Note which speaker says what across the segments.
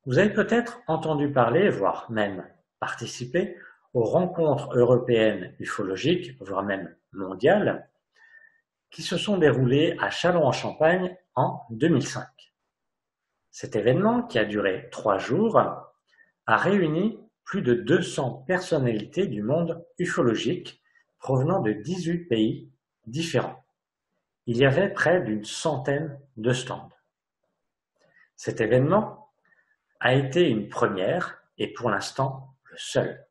Speaker 1: Vous avez peut-être entendu parler, voire même participé, aux rencontres européennes ufologiques, voire même mondiales, qui se sont déroulées à Châlons-en-Champagne en 2005. Cet événement, qui a duré 3 jours, a réuni plus de 200 personnalités du monde ufologique provenant de 18 pays différents. Il y avait près d'une centaine de stands. Cet événement a été une première et pour l'instant le seul.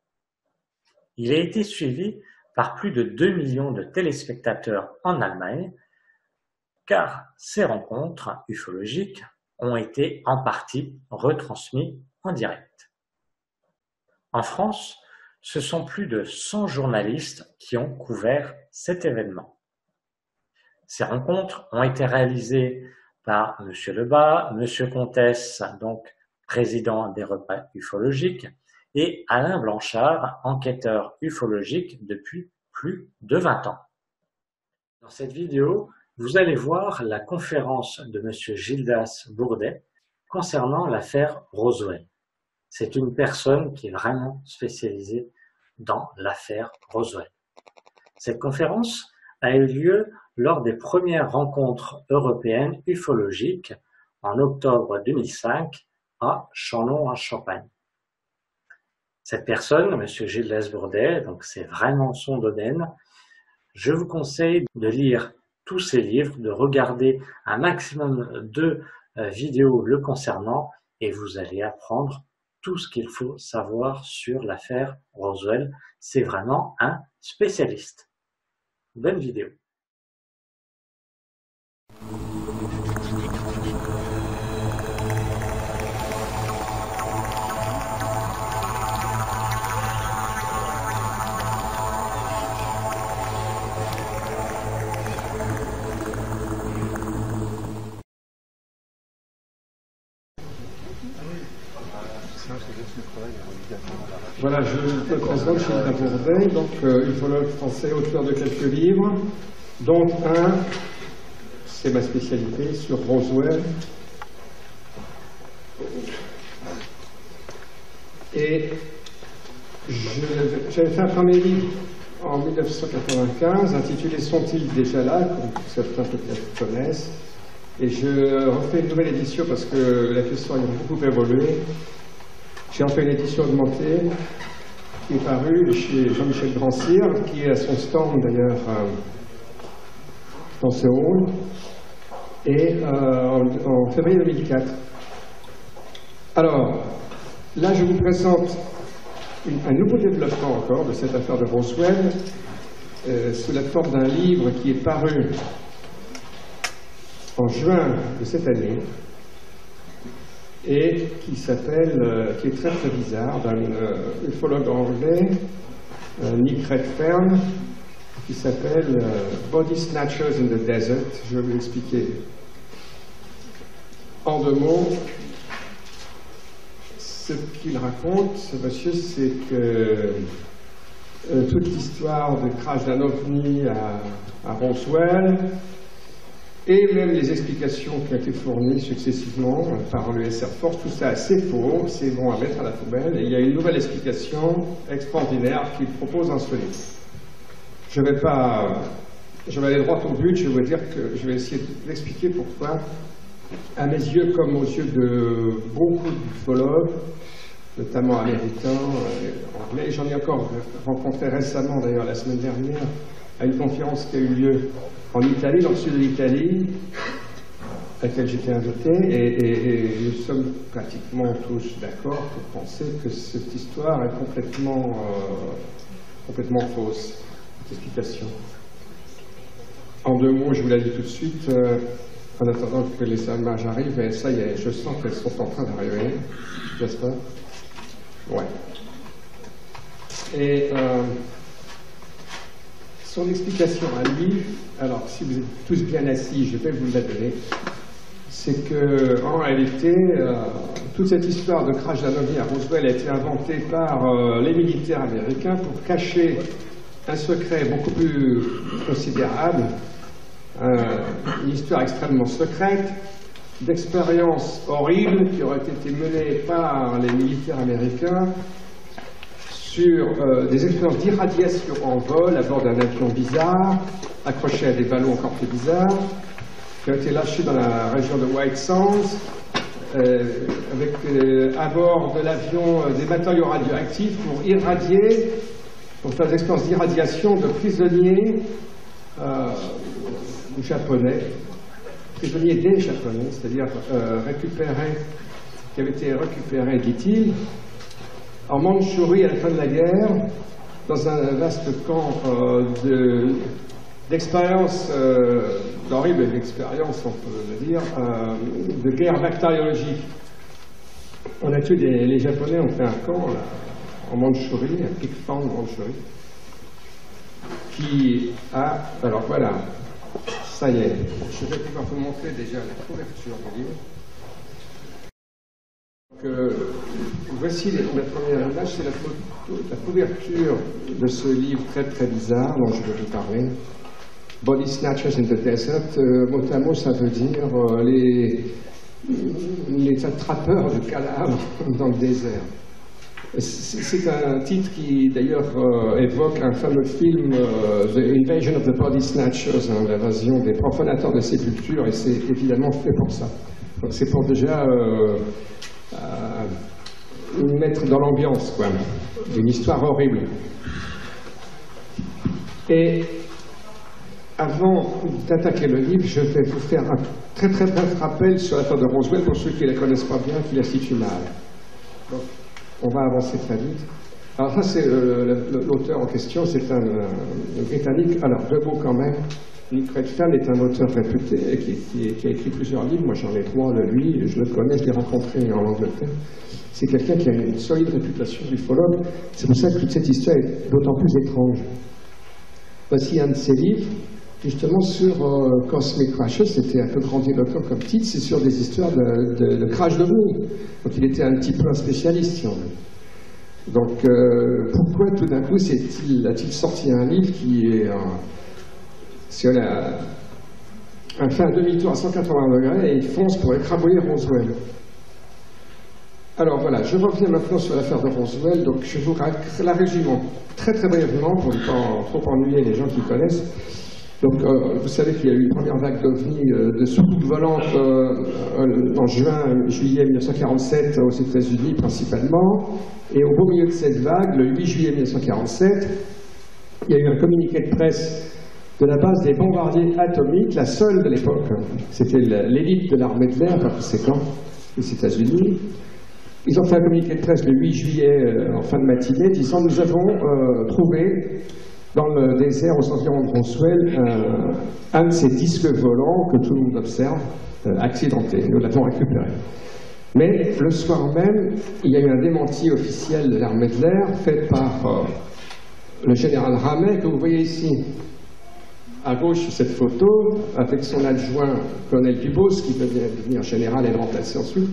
Speaker 1: Il a été suivi par plus de 2 millions de téléspectateurs en Allemagne, car ces rencontres ufologiques ont été en partie retransmises en direct. En France, ce sont plus de 100 journalistes qui ont couvert cet événement. Ces rencontres ont été réalisées par M. Lebas, M. Comtesse, donc président des repas ufologiques, et Alain Blanchard, enquêteur ufologique depuis plus de 20 ans. Dans cette vidéo, vous allez voir la conférence de M. Gildas Bourdet concernant l'affaire Roswell. C'est une personne qui est vraiment spécialisée dans l'affaire Roswell. Cette conférence a eu lieu lors des premières rencontres européennes ufologiques en octobre 2005 à Châlons-en-Champagne. Cette personne, M. Gildas Bourdet, donc c'est vraiment son domaine, je vous conseille de lire tous ses livres, de regarder un maximum de vidéos le concernant et vous allez apprendre tout ce qu'il faut savoir sur l'affaire Roswell. C'est vraiment un spécialiste. Bonne vidéo.
Speaker 2: Voilà, je me présente chez Gildas Bourdet, donc ufologue français, auteur de quelques livres, dont un, c'est ma spécialité, sur Roswell. Et j'avais fait un premier livre en 1995, intitulé « Sont-ils déjà là ?», comme certains peut-être connaissent. Et je refais une nouvelle édition parce que la question a beaucoup évolué. J'ai en fait une édition augmentée qui est parue chez Jean-Michel Grand-Cyr, qui est à son stand d'ailleurs dans ce hall, et en février 2004. Alors, là je vous présente un nouveau développement encore de cette affaire de Roswell, sous la forme d'un livre qui est paru en juin de cette année, et qui s'appelle, qui est très très bizarre, d'un ufologue anglais, Nick Redfern, qui s'appelle Body Snatchers in the Desert. Je vais vous l'expliquer en 2 mots. Ce qu'il raconte, ce monsieur, c'est que toute l'histoire du crash d'un ovni à Roswell, et même les explications qui ont été fournies successivement par l'US Air Force, tout ça c'est faux, c'est bon à mettre à la poubelle. Et il y a une nouvelle explication extraordinaire qu'il propose dans ce livre. Je vais aller droit au but, je vais dire que je vais essayer d'expliquer pourquoi, à mes yeux comme aux yeux de beaucoup d'ufologues, notamment américains, anglais, j'en ai encore rencontré récemment d'ailleurs la semaine dernière, à une conférence qui a eu lieu en Italie, dans le sud de l'Italie, à laquelle j'étais invité, et nous sommes pratiquement tous d'accord pour penser que cette histoire est complètement fausse, cette explication. En 2 mots, je vous l'ai dit tout de suite, en attendant que les images arrivent, et ça y est, je sens qu'elles sont en train d'arriver, n'est-ce pas? Ouais. Et son explication à lui, alors si vous êtes tous bien assis, je vais vous la donner, c'est que en réalité, toute cette histoire de crash d'un ovni à Roswell a été inventée par les militaires américains pour cacher un secret beaucoup plus considérable, une histoire extrêmement secrète, d'expériences horribles qui auraient été menées par les militaires américains sur des expériences d'irradiation en vol à bord d'un avion bizarre, accroché à des ballons encore plus bizarres, qui ont été lâchés dans la région de White Sands, avec à bord de l'avion des matériaux radioactifs pour irradier, pour faire des expériences d'irradiation de prisonniers japonais, prisonniers des japonais, c'est-à-dire récupérés, qui avaient été récupérés, dit-il, en Mandchourie à la fin de la guerre, dans un vaste camp d'expériences, d'horribles expériences, on peut le dire, de guerre bactériologique. On a tué les Japonais ont fait un camp là, en Mandchourie, à Pikfang, Mandchourie, qui a... Alors voilà, ça y est, je vais pouvoir vous montrer déjà la couverture du livre. Voici la première image, c'est la couverture de ce livre très très bizarre dont je vais vous parler. Body Snatchers in the Desert, mot à mot ça veut dire les attrapeurs de cadavres dans le désert. C'est un titre qui d'ailleurs évoque un fameux film, The Invasion of the Body Snatchers, hein, l'invasion des profanateurs de sépultures, et c'est évidemment fait pour ça. Donc c'est pour déjà mettre dans l'ambiance, quoi, une histoire horrible. Et avant d'attaquer le livre, je vais vous faire un très très bref rappel sur l'affaire de Roswell pour ceux qui ne la connaissent pas bien, qui la situent mal. Donc, on va avancer très vite. Alors ça, c'est l'auteur en question, c'est un Britannique. Alors, deux mots quand même. Nick Redfern est un auteur réputé qui a écrit plusieurs livres. Moi, j'en ai 3 de lui. Je le connais, je l'ai rencontré en Angleterre. C'est quelqu'un qui a une solide réputation d'ufologue. C'est pour ça que toute cette histoire est d'autant plus étrange. Voici un de ses livres, justement sur Cosmic Crashes. C'était un peu grandiloquent comme titre. C'est sur des histoires de crash d'ovnis. Donc, il était un petit peu un spécialiste, si on veut. Donc, pourquoi tout d'un coup a-t-il sorti un livre qui est sur un fait un demi-tour à 180 degrés et il fonce pour écrabouiller Roswell? Alors voilà, je reviens maintenant sur l'affaire de Roswell. Donc, je vous la résume très très brièvement pour ne pas trop ennuyer les gens qui connaissent. Donc, vous savez qu'il y a eu une première vague d'ovnis de soucoupes volantes en juillet 1947 aux États-Unis principalement. Et au beau milieu de cette vague, le 8 juillet 1947, il y a eu un communiqué de presse de la base des bombardiers atomiques, la seule de l'époque. C'était l'élite de l'armée de l'air, par conséquent, des États-Unis. Ils ont fait un communiqué de presse le 8 juillet en fin de matinée, disant « Nous avons trouvé dans le désert aux environs de Roswell un de ces disques volants que tout le monde observe, accidenté. Nous l'avons récupéré. » Mais le soir même, il y a eu un démenti officiel de l'armée de l'air fait par le général Ramey, que vous voyez ici, à gauche sur cette photo, avec son adjoint, colonel Dubos, qui va devenir général et le remplacer ensuite.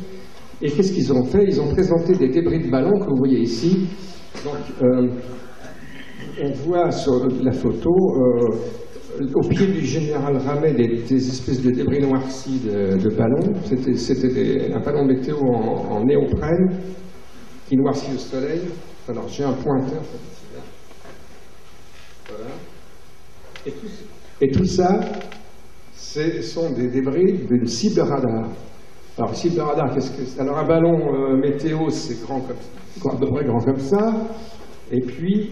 Speaker 2: Et qu'est-ce qu'ils ont fait? Ils ont présenté des débris de ballons que vous voyez ici. Donc, on voit sur la photo, au pied du général Ramey, des espèces de débris noircis de ballons. C'était un ballon météo en néoprène qui noircit au soleil. Alors, j'ai un pointeur. Voilà. Et tout ça, ce sont des débris d'une cible radar. Alors, cible radar, qu'est-ce que c'est? Alors, un ballon météo, c'est grand comme ça, à peu près grand comme ça. Et puis,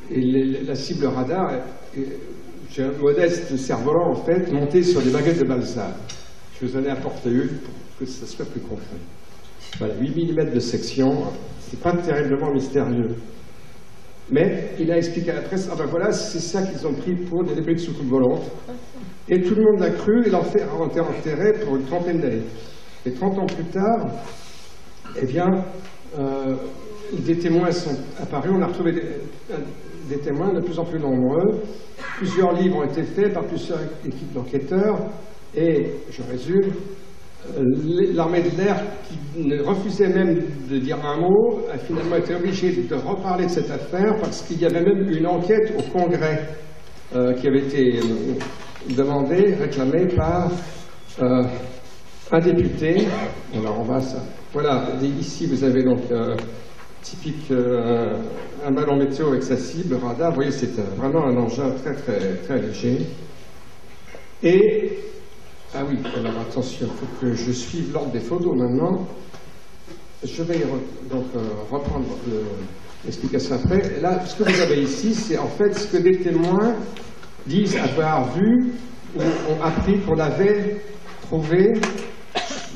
Speaker 2: la cible radar, j'ai un modeste cerf-volant, en fait, monté sur des baguettes de balsa. Je vous en ai apporté une pour que ça soit plus concret. Voilà, 8 mm de section, c'est pas terriblement mystérieux. Mais il a expliqué à la presse, ah ben voilà, c'est ça qu'ils ont pris pour des débris de soucoupe volante. Et tout le monde l'a cru, et l'enfer a été enterré pour une trentaine d'années. Et 30 ans plus tard, eh bien, des témoins sont apparus, on a retrouvé des témoins de plus en plus nombreux. Plusieurs livres ont été faits par plusieurs équipes d'enquêteurs, et, je résume, l'armée de l'air, qui refusait même de dire un mot, a finalement été obligée de reparler de cette affaire parce qu'il y avait même une enquête au Congrès qui avait été demandée, réclamée par un député, alors on va ça. Voilà, ici vous avez donc typique un ballon météo avec sa cible, radar. Vous voyez, c'est vraiment un engin très très très léger. Et ah oui, alors attention, il faut que je suive l'ordre des photos maintenant. Je vais donc reprendre l'explication après. Là, ce que vous avez ici, c'est en fait ce que des témoins disent avoir vu ou ont appris qu'on avait trouvé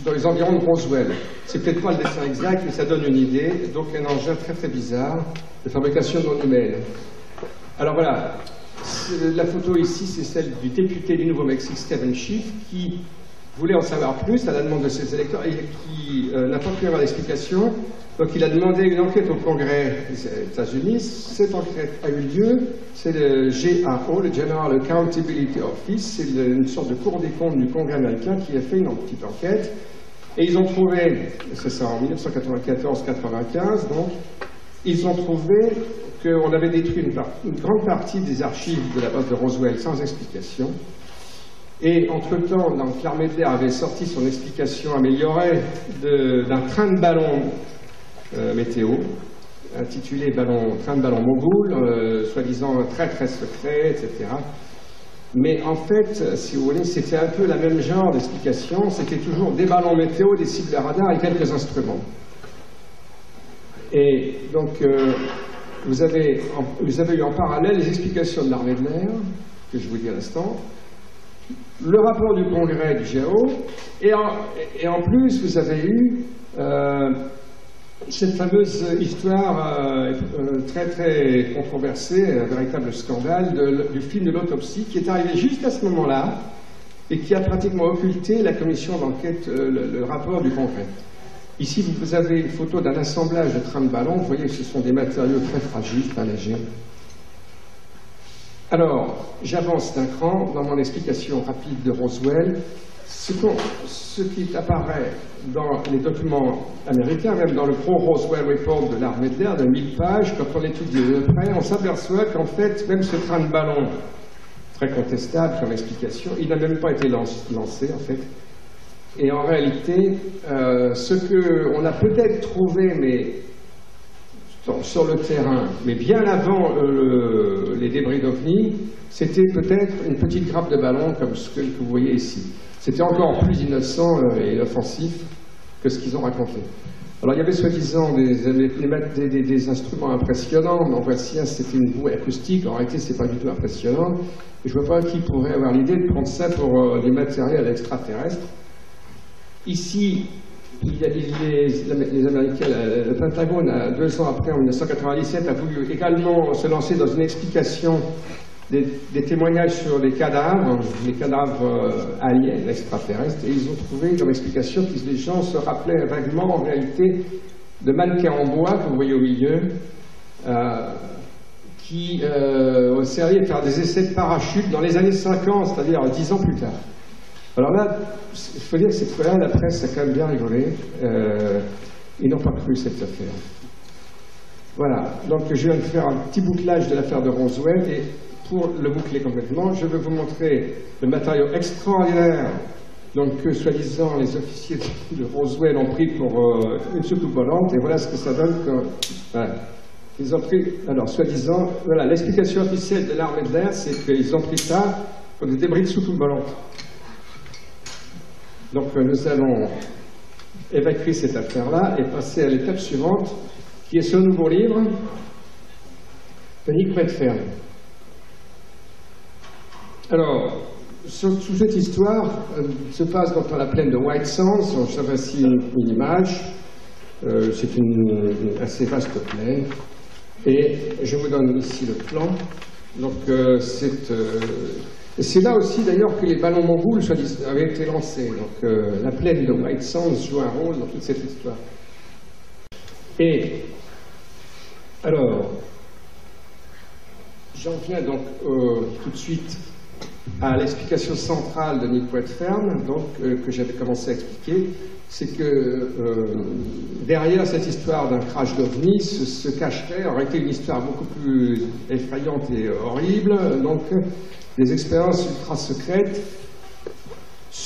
Speaker 2: dans les environs de Roswell. C'est peut-être pas le dessin exact, mais ça donne une idée. Donc un engin très très bizarre de fabrication non humaine. Alors voilà, la photo ici, c'est celle du député du Nouveau-Mexique, Stephen Schiff, qui voulait en savoir plus à la demande de ses électeurs et qui n'a pas pu avoir d'explication. Donc il a demandé une enquête au Congrès des États-Unis. Cette enquête a eu lieu. C'est le GAO, le General Accountability Office. C'est une sorte de cour des comptes du Congrès américain qui a fait une petite enquête. Et ils ont trouvé, c'est ça en 1994-95, donc, ils ont trouvé qu'on avait détruit une grande partie des archives de la base de Roswell sans explication. Et entre-temps, l'armée de l'air avait sorti son explication améliorée d'un train de ballon météo, intitulé train de ballon mogul, soi-disant très très secret, etc. Mais en fait, si vous voulez, c'était un peu la même genre d'explication. C'était toujours des ballons météo, des cibles radar et quelques instruments. Et donc, vous avez eu en parallèle les explications de l'armée de l'air, que je vous dis à l'instant, le rapport du Congrès du GAO, et en plus, vous avez eu cette fameuse histoire très très controversée, un véritable scandale du film de l'autopsie qui est arrivé juste à ce moment-là et qui a pratiquement occulté la commission d'enquête, le rapport du Congrès. Ici, vous avez une photo d'un assemblage de trains de ballon. Vous voyez que ce sont des matériaux très fragiles, pas légers. Alors, j'avance d'un cran dans mon explication rapide de Roswell. Ce qui apparaît dans les documents américains, même dans le gros Roswell Report de l'armée de l'air de 1000 pages, quand on étudie de près, on s'aperçoit qu'en fait, même ce train de ballon, très contestable comme explication, il n'a même pas été lancé en fait. Et en réalité, ce qu'on a peut-être trouvé, mais sur le terrain, mais bien avant les débris d'OVNI, c'était peut-être une petite grappe de ballon comme ce que vous voyez ici. C'était encore plus innocent et inoffensif que ce qu'ils ont raconté. Alors il y avait soi-disant des instruments impressionnants, mais en voici un, c'était une bouée acoustique, en réalité c'est pas du tout impressionnant, et je ne vois pas qui pourrait avoir l'idée de prendre ça pour des matériels extraterrestres. Ici, il y a les Américains, le Pentagone, 2 ans après, en 1997, a voulu également se lancer dans une explication des témoignages sur les cadavres aliens, extraterrestres, et ils ont trouvé comme explication que les gens se rappelaient vaguement en réalité de mannequins en bois que vous voyez au milieu, qui ont servi à faire des essais de parachute dans les années 50, c'est-à-dire 10 ans plus tard. Alors là, il faut dire que cette fois-là, la presse a quand même bien rigolé. Ils n'ont pas cru cette affaire. Voilà, donc je viens de faire un petit bouclage de l'affaire de Roswell, et pour le boucler complètement, je vais vous montrer le matériau extraordinaire donc, que, soi-disant, les officiers de Roswell ont pris pour une soucoupe volante, et voilà ce que ça donne. Voilà. Ils ont pris, alors, soi-disant, voilà, l'explication officielle de l'armée de l'air, c'est qu'ils ont pris ça pour des débris de soucoupe volante. Donc, nous allons évacuer cette affaire-là et passer à l'étape suivante, qui est ce nouveau livre de Nick Redfern. Alors, sous cette histoire se passe donc dans la plaine de White Sands. Je vois ici une image. C'est une assez vaste plaine. Et je vous donne ici le plan. Donc, c'est là aussi d'ailleurs que les ballons mongols avaient été lancés. Donc, la plaine de White Sands joue un rôle dans toute cette histoire. Et alors, j'en viens donc tout de suite à l'explication centrale de Nick Redfern, donc que j'avais commencé à expliquer, c'est que derrière cette histoire d'un crash d'OVNI se cacherait, aurait été une histoire beaucoup plus effrayante et horrible, donc des expériences ultra secrètes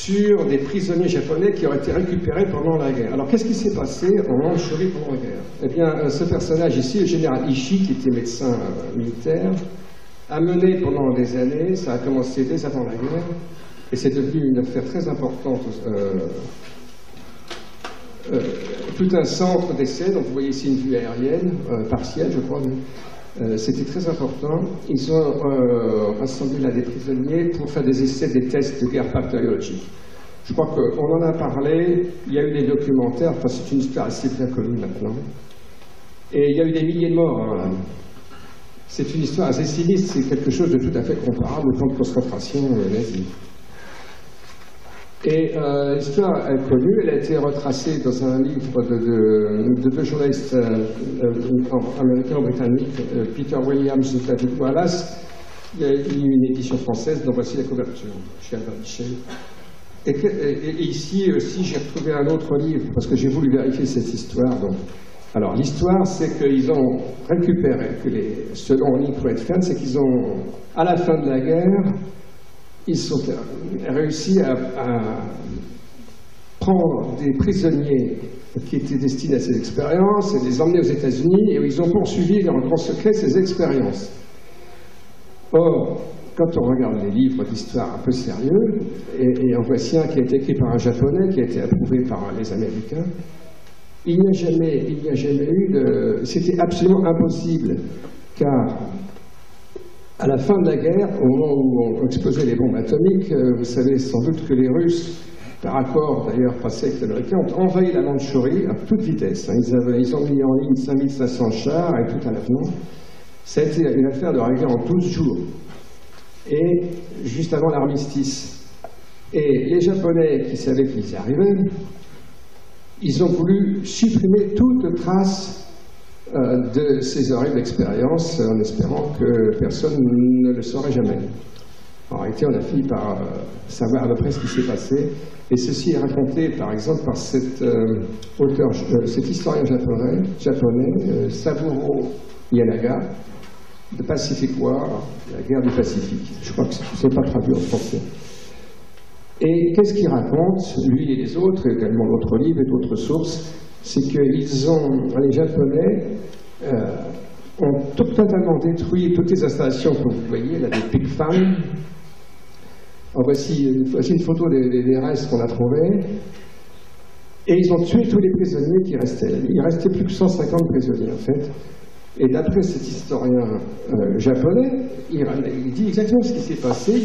Speaker 2: sur des prisonniers japonais qui auraient été récupérés pendant la guerre. Alors, qu'est-ce qui s'est passé en Mandchourie pendant la guerre? Eh bien, ce personnage ici, le général Ishii, qui était médecin militaire, a mené pendant des années, ça a commencé dès avant la guerre, et c'est devenu une affaire très importante, tout un centre d'essai, donc vous voyez ici une vue aérienne, partielle, je crois, c'était très important. Ils ont rassemblé là des prisonniers pour faire des essais, des tests de guerre bactériologique. Je crois qu'on en a parlé, il y a eu des documentaires, enfin c'est une histoire assez bien connue maintenant. Et il y a eu des milliers de morts. Hein. C'est une histoire assez sinistre, c'est quelque chose de tout à fait comparable au camp de concentration nazi. Et l'histoire est connue, elle a été retracée dans un livre de deux journalistes américains-britanniques, Peter Williams et David Wallace. Il y a eu une édition française, dont voici la couverture, chez Albert Michel. Et ici aussi, j'ai retrouvé un autre livre, parce que j'ai voulu vérifier cette histoire. Donc. Alors, l'histoire, c'est qu'ils ont récupéré, selon Nick Redfern, c'est qu'ils ont, à la fin de la guerre, ils ont réussi à prendre des prisonniers qui étaient destinés à ces expériences et les emmener aux États-Unis, et où ils ont poursuivi en grand secret ces expériences. Or, quand on regarde les livres d'histoire un peu sérieux, et en voici un qui a été écrit par un Japonais, qui a été approuvé par les Américains, il n'y a jamais eu de... C'était absolument impossible, car à la fin de la guerre, au moment où on explosait les bombes atomiques, vous savez sans doute que les Russes, par accord d'ailleurs passé avec les Américains, ont envahi la Mandchourie à toute vitesse. Hein. Ils ont mis en ligne 5500 chars et tout à l'avenant. Ça a été une affaire de régler en 12 jours. Et juste avant l'armistice. Et les Japonais qui savaient qu'ils y arrivaient, ils ont voulu supprimer toute trace de ces horribles expériences en espérant que personne ne le saurait jamais. En réalité, on a fini par savoir à peu près ce qui s'est passé. Et ceci est raconté, par exemple, par cet historien japonais Saburo Yanaga, de Pacific War, la guerre du Pacifique. Je crois que ce n'est pas traduit en français. Et qu'est-ce qu'il raconte, lui et les autres, et également d'autres livres et d'autres sources, c'est que les Japonais ont totalement détruit toutes les installations que vous voyez, là, des Big Farm. Voici une photo des restes qu'on a trouvés. Et ils ont tué tous les prisonniers qui restaient. Il restait plus que 150 prisonniers, en fait. Et d'après cet historien japonais, il dit exactement ce qui s'est passé.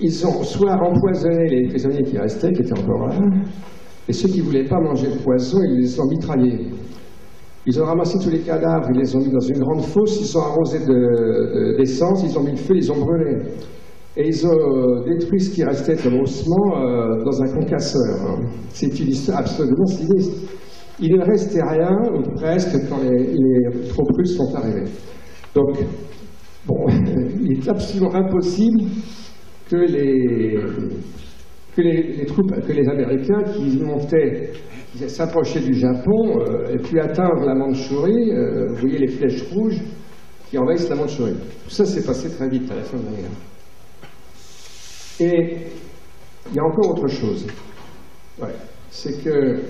Speaker 2: Ils ont soit empoisonné les prisonniers qui restaient, qui étaient encore là, et ceux qui ne voulaient pas manger le poison, ils les ont mitraillés. Ils ont ramassé tous les cadavres, ils les ont mis dans une grande fosse, ils ont arrosé d'essence, ils ont mis le feu, ils ont brûlé. Et ils ont détruit ce qui restait comme ossement dans un concasseur. C'est une histoire absolument sinistre. Il ne restait rien, ou presque, quand les troupes russes sont arrivées. Donc, bon, il est absolument impossible que les Américains qui montaient, qui s'approchaient du Japon, aient pu atteindre la Mandchourie. Vous voyez les flèches rouges qui envahissent la Mandchourie. Tout ça s'est passé très vite à la fin de la guerre. Et il y a encore autre chose. Ouais. C'est que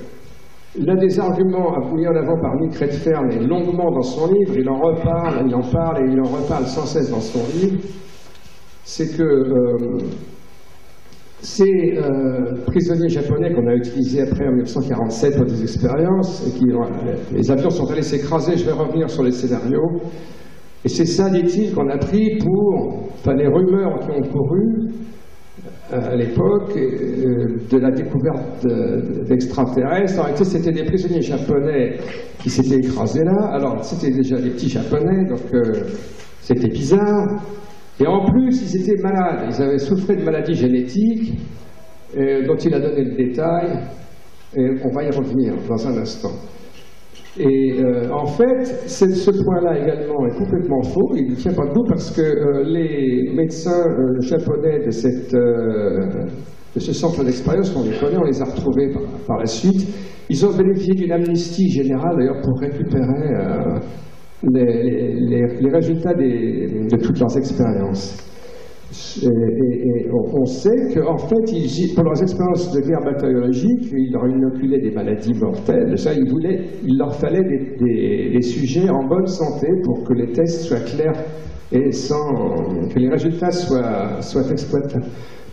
Speaker 2: l'un des arguments mis en avant par Nick Redfern, et longuement dans son livre, il en reparle, il en parle et il en reparle sans cesse dans son livre, c'est que ces prisonniers japonais qu'on a utilisés après en 1947 pour des expériences, et les avions sont allés s'écraser, je vais revenir sur les scénarios, et c'est ça, dit-il, qu'on a pris pour, enfin les rumeurs qui ont couru à l'époque de la découverte d'extraterrestres. En réalité, c'était des prisonniers japonais qui s'étaient écrasés là. Alors, c'était déjà des petits japonais, donc c'était bizarre. Et en plus, ils étaient malades. Ils avaient souffert de maladies génétiques, dont il a donné le détail. Et on va y revenir dans un instant. Et en fait, ce point-là également est complètement faux. Il ne tient pas debout parce que les médecins japonais de ce centre d'expérience, on les connaît, on les a retrouvés par la suite. Ils ont bénéficié d'une amnistie générale, d'ailleurs, pour récupérer les résultats de toutes leurs expériences. Et on sait qu'en fait, pour leurs expériences de guerre bactériologique, ils leur inoculaient des maladies mortelles. Ça, il leur fallait des sujets en bonne santé pour que les tests soient clairs et que les résultats soient exploitables.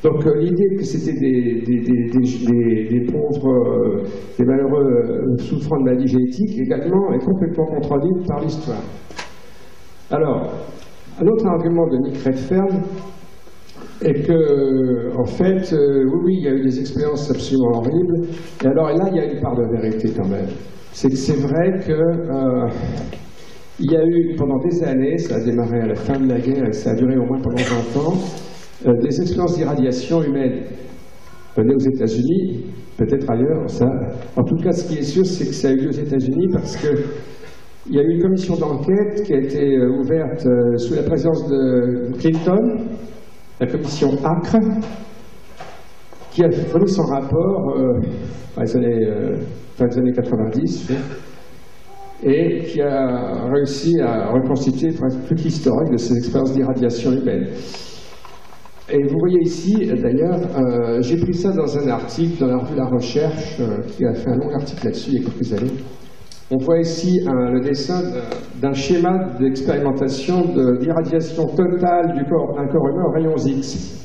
Speaker 2: Donc l'idée que c'était des pauvres, des malheureux souffrant de maladies génétiques également est complètement contredite par l'histoire. Alors, un autre argument de Nick Redfern est que, en fait, oui, il y a eu des expériences absolument horribles, et alors là, il y a une part de vérité quand même. C'est que c'est vrai que il y a eu, pendant des années, ça a démarré à la fin de la guerre, et ça a duré au moins pendant 20 ans, des expériences d'irradiation humaine menées aux États-Unis, peut-être ailleurs, ça. En tout cas, ce qui est sûr, c'est que ça a eu lieu aux États-Unis parce que il y a eu une commission d'enquête qui a été ouverte sous la présidence de Clinton, la commission ACRE, qui a fourni son rapport dans les années 90, et qui a réussi à reconstituer toute l'historique de ces expériences d'irradiation humaine. Et vous voyez ici, d'ailleurs, j'ai pris ça dans un article dans la revue La Recherche, qui a fait un long article là-dessus il y a quelques années. On voit ici le dessin d'un schéma d'expérimentation d'irradiation totale d'un corps humain aux rayons X.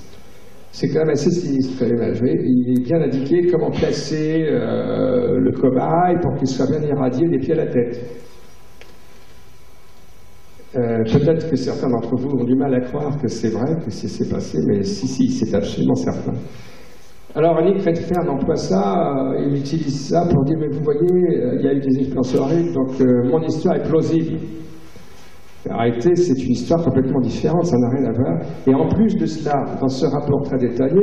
Speaker 2: C'est quand même assez sinistre l'image. Il est bien indiqué comment placer le cobaye pour qu'il soit bien irradié des pieds à la tête. Peut-être que certains d'entre vous ont du mal à croire que c'est vrai, que c'est passé, mais si, c'est absolument certain. Alors, Nick Redfern emploie ça, il utilise ça pour dire, mais vous voyez, il y a eu des expériences horribles, donc mon histoire est plausible. Arrêtez, c'est une histoire complètement différente, ça n'a rien à voir. Et en plus de cela, dans ce rapport très détaillé,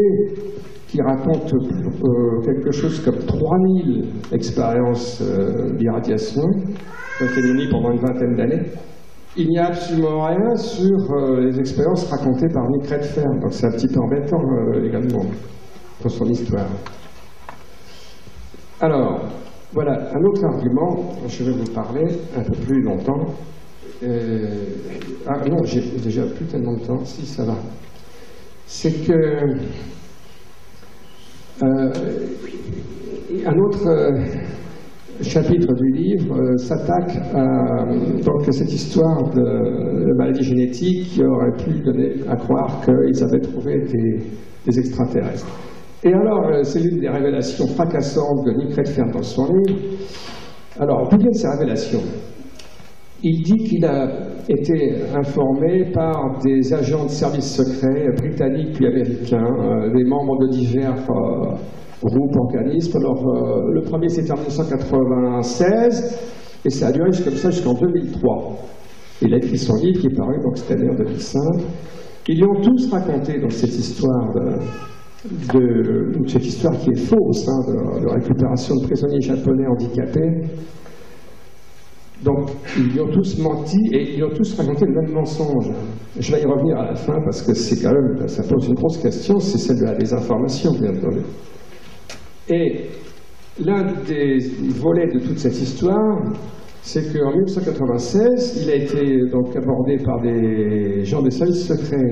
Speaker 2: qui raconte quelque chose comme 3000 expériences d'irradiation, qui ont été menées pendant une vingtaine d'années, il n'y a absolument rien sur les expériences racontées par Nick Redfern. Donc c'est un petit peu embêtant également pour son histoire. Alors, voilà, un autre argument, je vais vous parler un peu plus longtemps. Ah non, j'ai déjà plus tellement de temps, si ça va. C'est que un autre chapitre du livre s'attaque à donc, cette histoire de maladie génétique qui aurait pu donner à croire qu'ils avaient trouvé des extraterrestres. Et alors, c'est l'une des révélations fracassantes de Nick Redfern dans son livre. Alors, d'où viennent ces révélations? Il dit qu'il a été informé par des agents de services secrets britanniques puis américains, des membres de divers groupes, organismes. Alors, le premier, c'était en 1996, et ça a duré comme ça jusqu'en 2003. Il a écrit son livre qui est paru donc cette année en 2005. Ils lui ont tous raconté donc, cette histoire cette histoire qui est fausse, de récupération de prisonniers japonais handicapés. Donc, ils lui ont tous menti et ils lui ont tous raconté le même mensonge. Je vais y revenir à la fin parce que c'est quand même, ça pose une grosse question, c'est celle de la désinformation, bien entendu. Et l'un des volets de toute cette histoire, c'est qu'en 1996, il a été donc abordé par des gens des services secrets,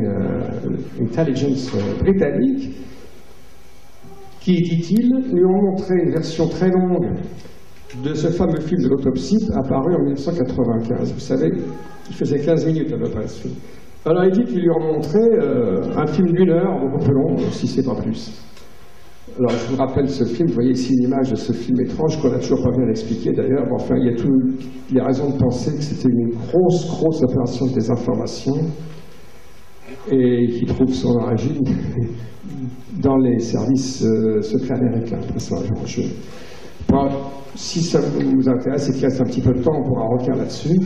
Speaker 2: intelligence britannique, qui, dit-il, lui ont montré une version très longue de ce fameux film de l'autopsie apparu en 1995. Vous savez, il faisait 15 minutes à peu près ce film. Alors il dit qu'il lui ont montré un film d'1 heure, beaucoup plus long, si c'est pas plus. Alors je vous rappelle ce film, vous voyez ici une image de ce film étrange qu'on n'a toujours pas bien expliqué d'ailleurs, mais enfin il y a raison de penser que c'était une grosse opération de désinformation et qui trouve son origine dans les services secrets américains. Si ça vous intéresse et qu'il reste un petit peu de temps, on pourra revenir là-dessus.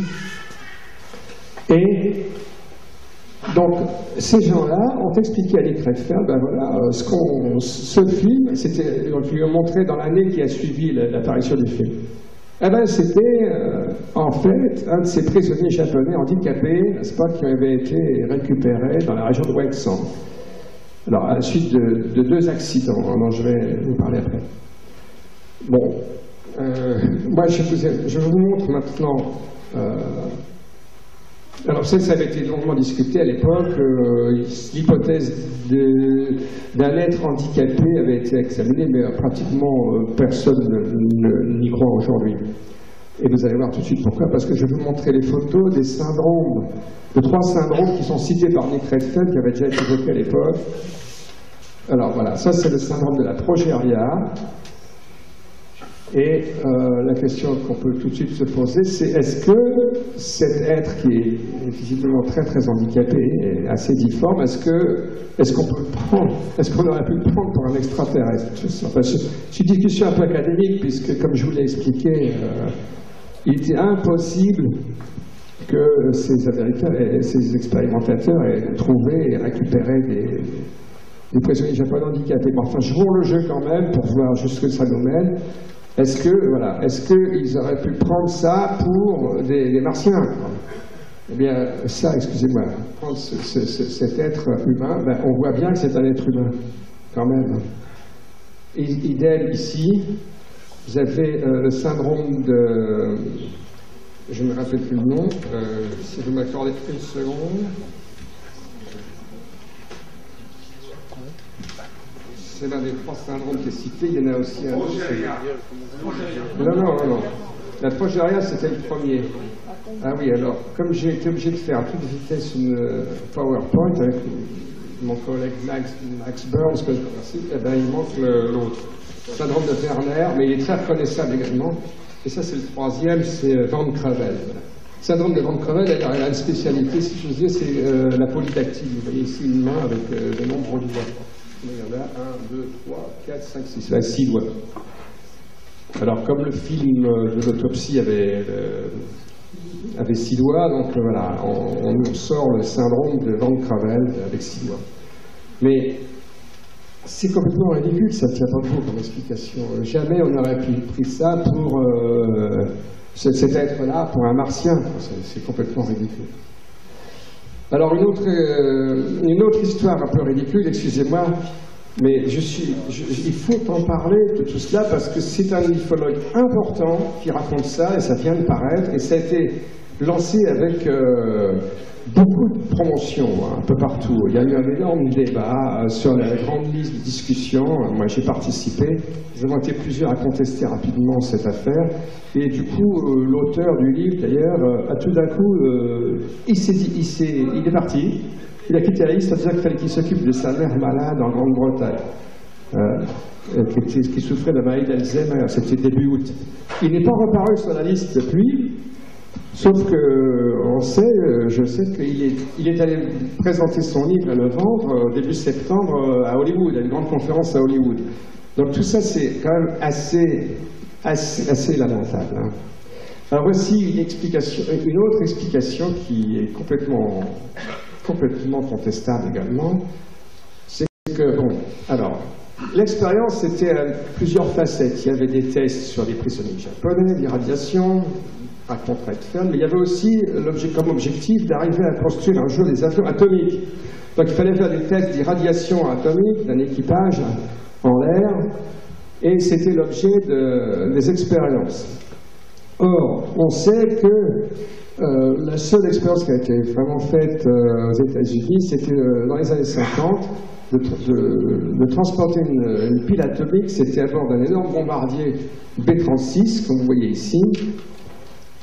Speaker 2: Et donc, ces gens-là ont expliqué à Nick Redfern, ben voilà, ce film, c'était, donc ils lui ont montré dans l'année qui a suivi l'apparition du film. Eh ben, c'était en fait un de ces prisonniers japonais handicapés, n'est-ce pas, qui avait été récupéré dans la région de Wexham. Alors, à la suite de 2 accidents, dont je vais vous parler après. Bon, moi je vous montre maintenant Alors ça avait été longuement discuté à l'époque. L'hypothèse d'un être handicapé avait été examinée, mais pratiquement personne n'y croit aujourd'hui. Et vous allez voir tout de suite pourquoi, parce que je vais vous montrer les photos des syndromes, de 3 syndromes qui sont cités par Nick Redfield, qui avait déjà été évoqué à l'époque. Alors voilà, ça c'est le syndrome de la progéria. Et la question qu'on peut tout de suite se poser, c'est est-ce que cet être qui est visiblement très très handicapé et assez difforme, est-ce qu'on peut le prendre, est-ce qu'on aurait pu le prendre pour un extraterrestre? Enfin, c'est une discussion un peu académique, puisque comme je vous l'ai expliqué, il était impossible que ces Américains et ces expérimentateurs aient trouvé et récupéré des prisonniers japonais handicapés. Mais enfin, je roule le jeu quand même pour voir jusqu'où ça nous mène. Est-ce qu'ils auraient pu prendre ça pour des martiens? Eh bien, ça, excusez-moi, prendre cet être humain, ben, on voit bien que c'est un être humain, quand même. Idem ici, vous avez le syndrome de... Je ne me rappelle plus le nom, si vous m'accordez une seconde. C'est l'un des 3 syndromes qui est cité, il y en a aussi un autre. Non. La progéria, c'était le premier. Ah oui, alors, comme j'ai été obligé de faire à toute vitesse une PowerPoint avec mon collègue Max Burns, que je remercie, eh ben, il manque l'autre. Syndrome de Werner, mais il est très reconnaissable également. Et ça, c'est le 3e, c'est Van Crevel. Syndrome de Van Crevel, elle a une spécialité, si je vous dis, c'est la polydactylie. Vous voyez ici une main avec de nombreux doigts. Il y en a 1, 2, 3, 4, 5, 6, 6 doigts. Alors, comme le film de l'autopsie avait 6 doigts, donc voilà, on sort le syndrome de Van Crevel avec 6 doigts. Mais c'est complètement ridicule, ça ne tient pas trop comme explication. Jamais on n'aurait pris ça pour cet être-là, pour un martien. C'est complètement ridicule. Alors une autre histoire un peu ridicule, excusez-moi, mais il faut en parler de tout cela parce que c'est un ufologue important qui raconte ça et ça vient de paraître et ça a été lancé avec beaucoup de promotion un peu partout. Il y a eu un énorme débat sur la grande liste de discussions. Moi j'ai participé, nous avons été plusieurs à contester rapidement cette affaire et du coup l'auteur du livre d'ailleurs a tout d'un coup il est parti, il a quitté la liste en disant qu'il fallait qu'il s'occupe de sa mère malade en Grande-Bretagne qui souffrait de la maladie d'Alzheimer, c'était début août. Il n'est pas reparu sur la liste depuis. Sauf que je sais qu'il est allé présenter son livre à le vendre début septembre à Hollywood, à une grande conférence à Hollywood. Donc tout ça, c'est quand même assez lamentable. Hein. Alors voici une autre explication qui est complètement contestable également. C'est que, bon, alors, l'expérience c'était à plusieurs facettes. Il y avait des tests sur les prisonniers japonais, l'irradiation, raconte Redfield, mais il y avait aussi comme objectif d'arriver à construire un jour des avions atomiques. Donc il fallait faire des tests d'irradiation atomique d'un équipage en l'air, et c'était l'objet des expériences. Or, on sait que la seule expérience qui a été vraiment faite aux États-Unis, c'était dans les années 50, de transporter une pile atomique, c'était à bord d'un énorme bombardier B-36, comme vous voyez ici,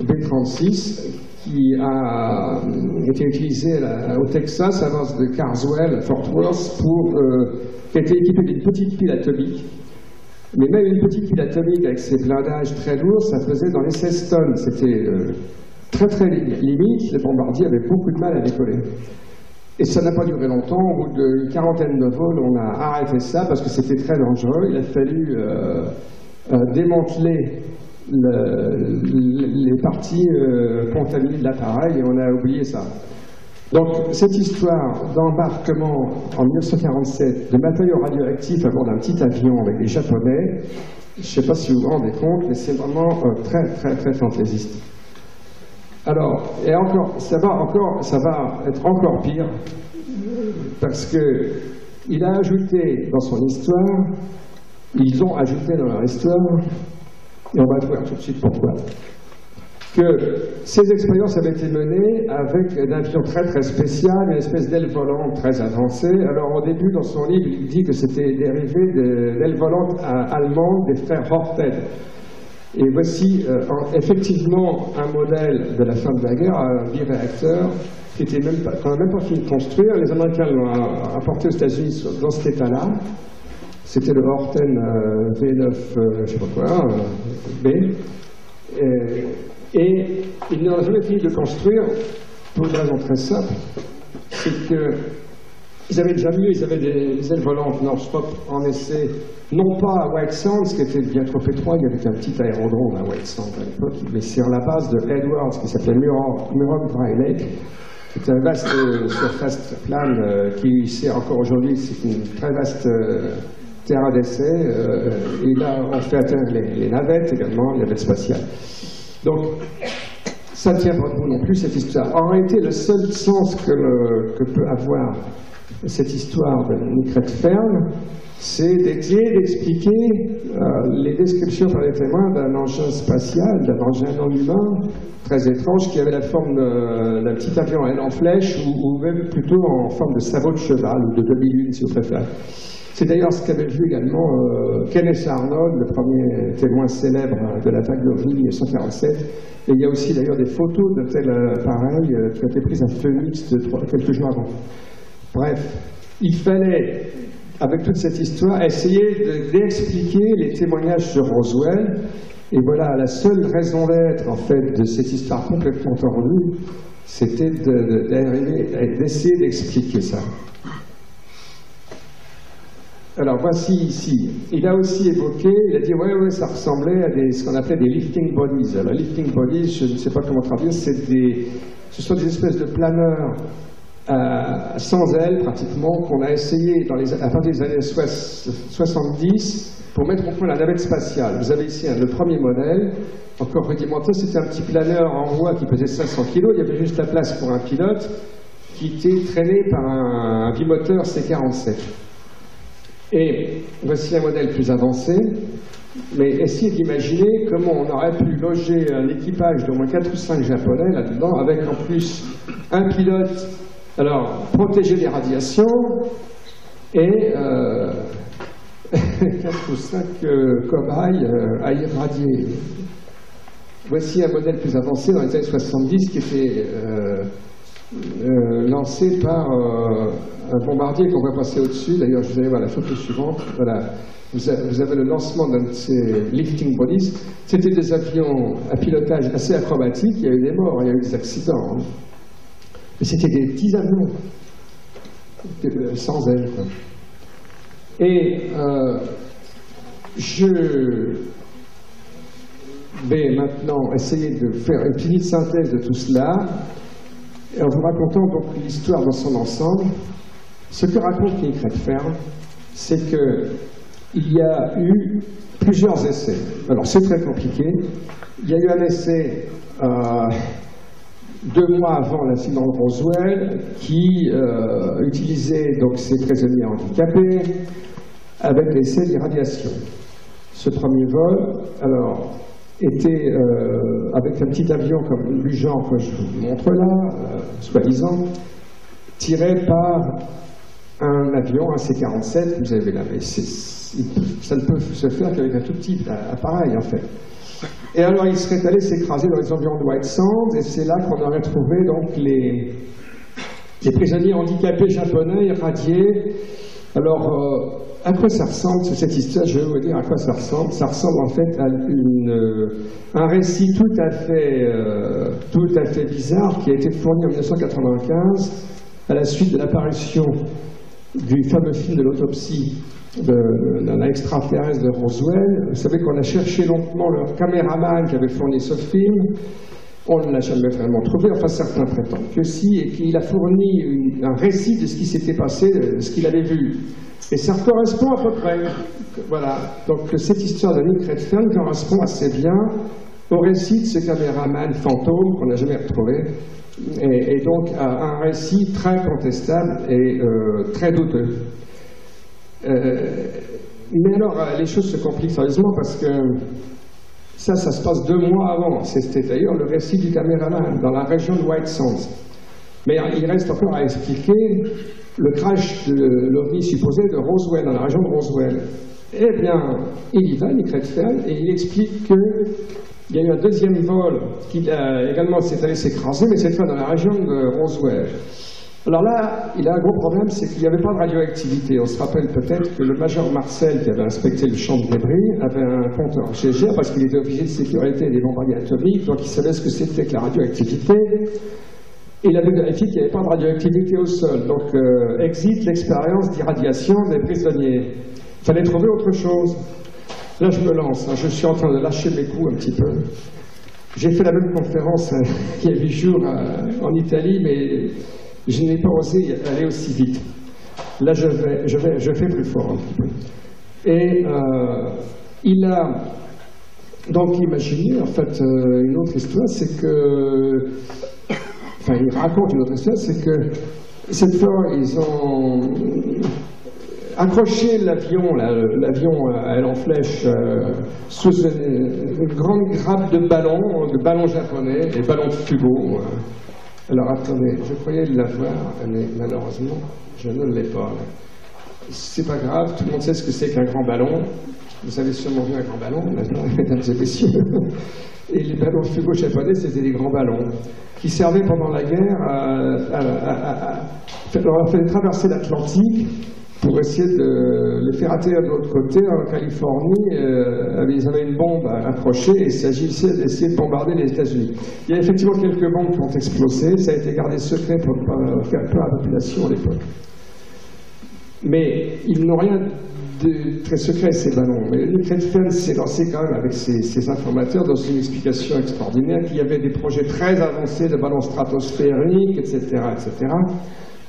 Speaker 2: B-36, qui a été utilisé au Texas, à base de Carswell, Fort Worth, qui a été équipé d'une petite pile atomique. Mais même une petite pile atomique avec ses blindages très lourds, ça pesait dans les 16 tonnes. C'était très très limite, les bombardiers avaient beaucoup de mal à décoller. Et ça n'a pas duré longtemps, au bout d'une quarantaine de vols, on a arrêté ça parce que c'était très dangereux. Il a fallu démanteler les parties contaminées de l'appareil et on a oublié ça. Donc cette histoire d'embarquement en 1947 de matériaux radioactifs à bord d'un petit avion avec des Japonais, je ne sais pas si vous vous rendez compte, mais c'est vraiment très très très fantaisiste. Alors, et encore, ça va être encore pire, parce que il a ajouté dans son histoire, ils ont ajouté dans leur histoire, et on va voir tout de suite pourquoi. que ces expériences avaient été menées avec un avion très très spécial, une espèce d'aile volante très avancée. Alors au début, dans son livre, il dit que c'était dérivé de l'aile volante allemande des frères Horten. Et voici effectivement un modèle de la fin de la guerre, un biréacteur, qui était qu'on n'a même pas fini de construire. Les Américains l'ont apporté aux États-Unis dans cet état-là. C'était le Horten V9, je sais pas quoi, B. Et ils n'ont jamais fini de construire pour une raison très simple, c'est qu'ils avaient déjà mieux, ils avaient des ailes volantes Northrop en essai, non pas à White Sands, qui était bien trop étroit, il y avait un petit aérodrome à White Sands à l'époque, mais sur la base de Edwards, qui s'appelait Muroc Dry Lake. C'est une vaste surface plane qui sert encore aujourd'hui, c'est une très vaste terrain d'essai, et là on fait atteindre les navettes également, les navettes spatiales. Donc, ça ne tient pas debout non plus, cette histoire. En réalité, le seul sens que peut avoir cette histoire de Nicret Fern, c'est d'expliquer les descriptions par les témoins d'un engin spatial, d'un engin non humain, très étrange, qui avait la forme d'un petit avion à aile en flèche, ou même plutôt en forme de sabot de cheval, ou de demi-lune, si vous préférez. C'est d'ailleurs ce qu'avait vu également Kenneth Arnold, le premier témoin célèbre de l'attaque d'OVNI 1947. Et il y a aussi d'ailleurs des photos de tels appareils qui ont été prises à Phoenix quelques jours avant. Bref, il fallait, avec toute cette histoire, essayer d'expliquer les témoignages sur Roswell. Et voilà, la seule raison d'être, en fait, de cette histoire complètement tordue, c'était d'essayer d'expliquer ça. Alors voici ici, il a aussi évoqué, il a dit ouais, ça ressemblait à ce qu'on appelait des lifting bodies. Alors lifting bodies, je ne sais pas comment traduire, ce sont des espèces de planeurs sans ailes pratiquement qu'on a essayé à partir des années 70 pour mettre au point la navette spatiale. Vous avez ici le premier modèle, encore rudimenté, c'était un petit planeur en bois qui pesait 500 kg, il y avait juste la place pour un pilote qui était traîné par un bimoteur C-47. Et voici un modèle plus avancé, mais essayez d'imaginer comment on aurait pu loger un équipage d'au moins 4 ou 5 Japonais là-dedans, avec en plus un pilote, alors protéger des radiations, et 4 ou 5 cobayes à irradier. Voici un modèle plus avancé dans les années 70 qui était lancé par un bombardier qu'on va passer au-dessus. D'ailleurs, je vous allez voir la photo suivante. Voilà. Vous avez le lancement d'un de ces lifting bodies. C'était des avions à pilotage assez acrobatique. Il y a eu des morts, il y a eu des accidents. Hein. Mais c'était des petits avions, sans ailes. Quoi. Et je vais maintenant essayer de faire une petite synthèse de tout cela, en vous racontant donc l'histoire dans son ensemble. Ce que raconte Nicret Fern, c'est qu'il y a eu plusieurs essais. Alors c'est très compliqué. Il y a eu un essai 2 mois avant l'incident de Roswell qui utilisait donc ces prisonniers handicapés avec l'essai d'irradiation. Ce premier vol, alors, était avec un petit avion comme du genre que je vous montre là, soi-disant, tiré par un avion, un C-47, vous avez là, mais ça ne peut se faire qu'avec un tout petit appareil en fait. Et alors il serait allé s'écraser dans les environs de White Sands, et c'est là qu'on aurait trouvé donc les prisonniers handicapés japonais irradiés. Alors, à quoi ça ressemble cette histoire? Je vais vous dire à quoi ça ressemble. Ça ressemble en fait à un récit tout à fait bizarre qui a été fourni en 1995 à la suite de l'apparition du fameux film de l'autopsie d'un extraterrestre de Roswell. Vous savez qu'on a cherché longuement le caméraman qui avait fourni ce film. On ne l'a jamais vraiment trouvé, enfin certains prétendent que si, et qu'il a fourni un récit de ce qui s'était passé, de ce qu'il avait vu. Et ça correspond à peu près. Voilà. Donc cette histoire de Nicret Fern correspond assez bien au récit de ce caméraman fantôme qu'on n'a jamais retrouvé, et donc à un récit très contestable et très douteux. Mais alors, les choses se compliquent sérieusement parce que Ça se passe 2 mois avant. C'était d'ailleurs le récit du caméraman, dans la région de White Sands. Mais il reste encore à expliquer le crash de l'OVNI supposé de Roswell, dans la région de Roswell. Eh bien, il y va, Nick Redfern, et il explique qu'il y a eu un deuxième vol qui également s'est allé s'écraser, mais cette fois dans la région de Roswell. Alors là, il a un gros problème, c'est qu'il n'y avait pas de radioactivité. On se rappelle peut-être que le major Marcel, qui avait inspecté le champ de débris, avait un compteur GGR parce qu'il était officier de sécurité des bombardiers atomiques, donc il savait ce que c'était que la radioactivité. Et il avait vérifié qu'il n'y avait pas de radioactivité au sol. Donc, exit l'expérience d'irradiation des prisonniers. Il fallait trouver autre chose. Là, je me lance. Hein. Je suis en train de lâcher mes coups un petit peu. J'ai fait la même conférence il y a 8 jours en Italie, mais je n'ai pas osé aller aussi vite. Là, je fais plus fort un petit peu. Et il a donc imaginé, en fait, une autre histoire, c'est que... Enfin, il raconte une autre histoire, c'est que cette fois, ils ont accroché l'avion à aile en flèche, sous une grande grappe de ballons japonais, et ballons de Fugo. Alors attendez, je croyais l'avoir, mais malheureusement, je ne l'ai pas. C'est pas grave, tout le monde sait ce que c'est qu'un grand ballon. Vous avez sûrement vu un grand ballon, maintenant, mesdames et messieurs. Et les ballons Fugo japonais, c'était des grands ballons qui servaient pendant la guerre leur faire traverser l'Atlantique pour essayer de les faire atterrir de l'autre côté. En Californie, ils avaient une bombe accrochée et il s'agissait d'essayer de bombarder les États-Unis. Il y a effectivement quelques bombes qui ont explosé, ça a été gardé secret pour ne pas faire peur à la population à l'époque. Mais ils n'ont rien de très secret, ces ballons. Mais Nick Redfern s'est lancé quand même avec ses informateurs dans une explication extraordinaire qu'il y avait des projets très avancés de ballons stratosphériques, etc., etc.,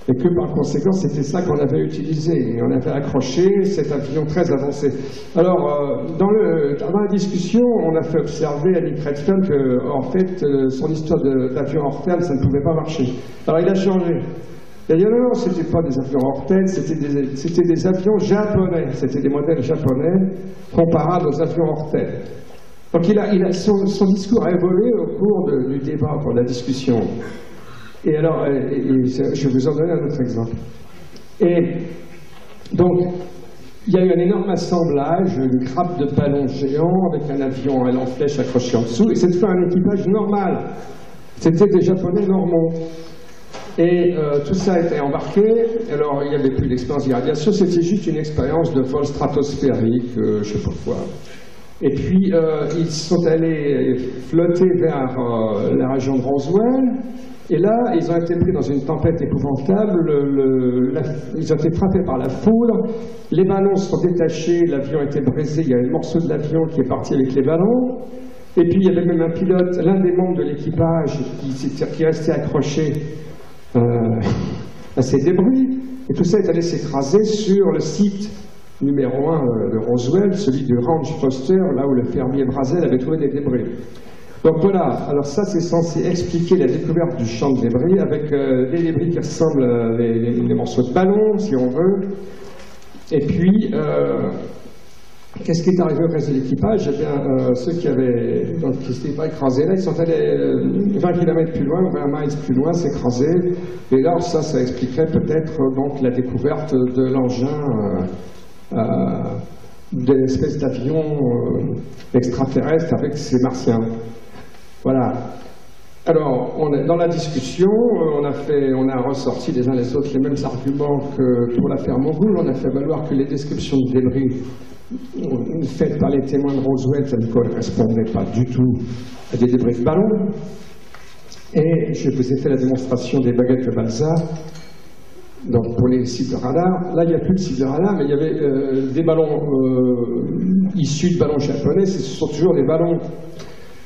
Speaker 2: et que par conséquent, c'était ça qu'on avait utilisé. Et on avait accroché cet avion très avancé. Alors, dans la discussion, on a fait observer à Nick Redfern que, en fait, son histoire d'avion hors terme, ça ne pouvait pas marcher. Alors, il a changé. Il a dit non, ce n'était pas des avions hors terme, c'était des avions japonais. C'était des modèles japonais comparables aux avions hors terme. Donc, son discours a évolué au cours du débat, pour la discussion. Et alors, je vais vous en donner un autre exemple. Et donc, il y a eu un énorme assemblage, une grappe de ballons géants avec un avion à flèche accroché en dessous, et cette fois un équipage normal. C'était des Japonais normaux. Et tout ça a été embarqué. Alors, il n'y avait plus d'expérience d'irradiation, c'était juste une expérience de vol stratosphérique, je ne sais pas quoi. Et puis, ils sont allés flotter vers la région de Roswell. Et là, ils ont été pris dans une tempête épouvantable, ils ont été frappés par la foudre, les ballons se sont détachés, l'avion a été brisé, il y a un morceau de l'avion qui est parti avec les ballons, et puis il y avait même un pilote, l'un des membres de l'équipage qui restait accroché à ces débris, et tout ça est allé s'écraser sur le site numéro 1 de Roswell, celui du Ranch Foster, là où le fermier Brazel avait trouvé des débris. Donc voilà, alors ça c'est censé expliquer la découverte du champ de débris avec des débris qui ressemblent à des morceaux de ballon, si on veut. Et puis, qu'est-ce qui est arrivé au reste de l'équipage? Eh bien, ceux qui n'étaient pas écrasés là, ils sont allés 20 km plus loin, 20 miles plus loin, s'écraser. Et là, ça expliquerait peut-être donc la découverte de l'engin d'une espèce d'avion extraterrestre avec ces martiens. Voilà. Alors, dans la discussion, on a ressorti les uns les autres les mêmes arguments que pour l'affaire Mogul. On a fait valoir que les descriptions de débris faites par les témoins de Roswell, ça ne correspondait pas du tout à des débris de ballons. Et je vous ai fait la démonstration des baguettes de Balsa. Donc, pour les cibles de radar, là, il n'y a plus de cibles de radar, mais il y avait des ballons issus de ballons japonais, ce sont toujours des ballons.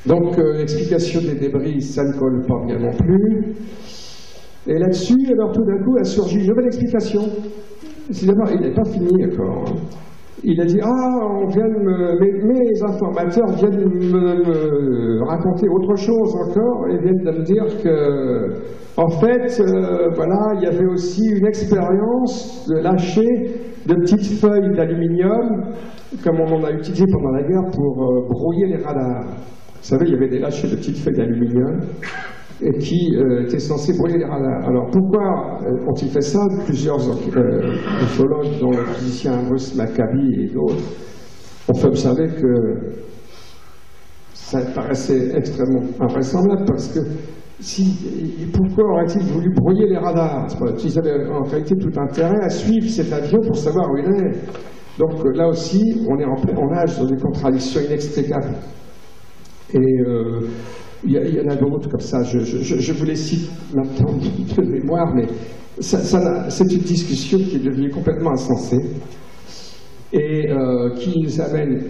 Speaker 2: Donc, l'explication des débris, ça ne colle pas bien non plus. Et là-dessus, alors tout d'un coup, a surgi une nouvelle explication. Évidemment, il n'est pas fini encore. il a dit « Ah, mes informateurs viennent me raconter autre chose encore et viennent de me dire que, en fait, voilà, il y avait aussi une expérience de lâcher de petites feuilles d'aluminium, comme on en a utilisé pendant la guerre pour brouiller les radars. Vous savez, il y avait des lâchers de petites feuilles d'aluminium et qui étaient censés brouiller les radars. Alors pourquoi ont-ils fait ça? Plusieurs ufologues, dont le physicien Bruce Maccabi et d'autres, ont fait observer que ça paraissait extrêmement invraisemblable parce que pourquoi aurait-il voulu brouiller les radars? Ils avaient en réalité tout intérêt à suivre cet avion pour savoir où il est. Donc là aussi, on nage dans des contradictions inextricables. Et il y en a d'autres comme ça, je vous les cite maintenant de mémoire, mais c'est une discussion qui est devenue complètement insensée et qui nous amène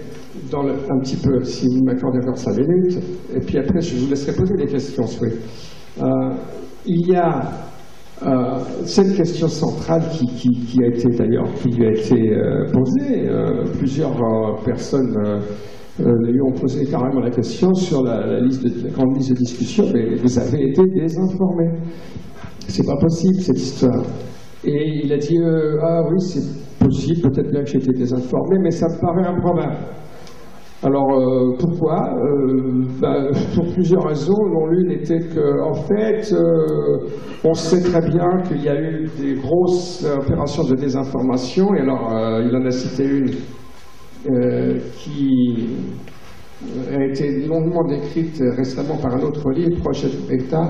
Speaker 2: dans un petit peu, si vous m'accordez encore 5 minutes, et puis après je vous laisserai poser des questions. Oui. Il y a cette question centrale qui a été d'ailleurs, qui lui a été posée, plusieurs personnes lui ont posé carrément la question sur la grande liste de discussion, mais vous avez été désinformé. C'est pas possible cette histoire. Et il a dit ah oui, c'est possible, peut-être bien que j'ai été désinformé, mais ça me paraît improbable. Alors pourquoi pour plusieurs raisons, dont l'une était qu'en fait, on sait très bien qu'il y a eu des grosses opérations de désinformation, et alors il en a cité une qui a été longuement décrite récemment par un autre livre, Project Beta.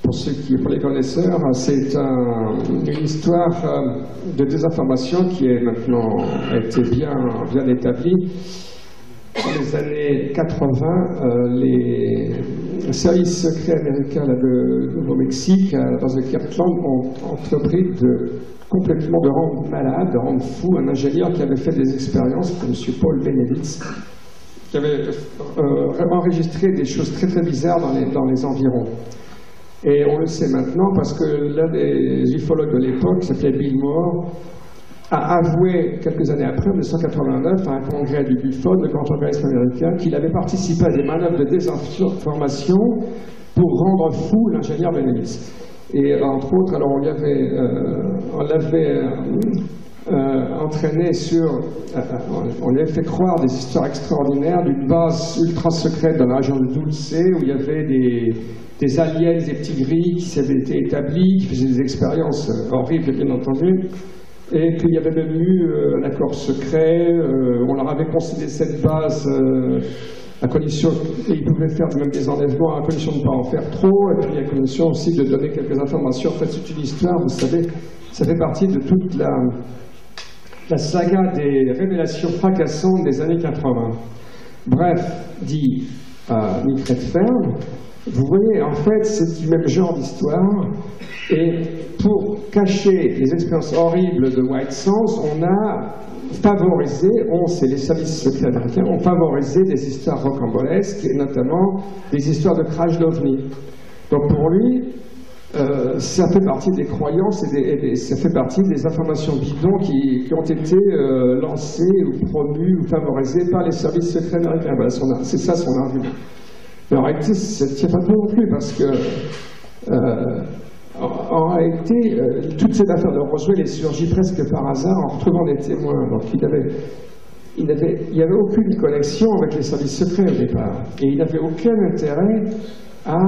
Speaker 2: Pour les connaisseurs, c'est une histoire de désinformation qui est maintenant a été bien établie. Dans les années 80, les services secrets américains de Nouveau-Mexique, dans le Kirtland, ont entrepris complètement de rendre malade, de rendre fou un ingénieur qui avait fait des expériences, M. Paul Benevitz, qui avait enregistré des choses très très bizarres dans les environs. Et on le sait maintenant parce que l'un des ufologues de l'époque, qui s'appelait Bill Moore, a avoué quelques années après, en 1989, à un congrès du BUFON, le grand organisme américain, qu'il avait participé à des manœuvres de désinformation pour rendre fou l'ingénieur Benevitz. Et entre autres, alors on l'avait entraîné on lui avait fait croire des histoires extraordinaires d'une base ultra secrète dans la région de Dulce, où il y avait des aliens, des petits gris qui avaient été établis, qui faisaient des expériences horribles, bien entendu, et qu'il y avait même eu un accord secret, on leur avait concédé cette base à condition qu'ils pouvaient faire même des enlèvements, à condition de ne pas en faire trop, et puis à condition aussi de donner quelques informations. En fait, c'est une histoire, vous savez, ça fait partie de toute la saga des révélations fracassantes des années 80. Bref, dit Nick Redfern, vous voyez, en fait, c'est du même genre d'histoire, et pour cacher les expériences horribles de White Sands, on a favorisé, c'est les services secrets américains, ont favorisé des histoires rocambolesques, et notamment des histoires de crash d'OVNI. Donc pour lui, ça fait partie des croyances et ça fait partie des informations bidons qui ont été lancées ou promues ou favorisées par les services secrets américains. Voilà, c'est ça son argument. Mais en réalité, ça ne tient pas trop non plus parce que en réalité, toute cette affaire de Roswell est surgie presque par hasard en retrouvant des témoins. Donc il n'y avait aucune connexion avec les services secrets au départ. Et il n'avait aucun intérêt à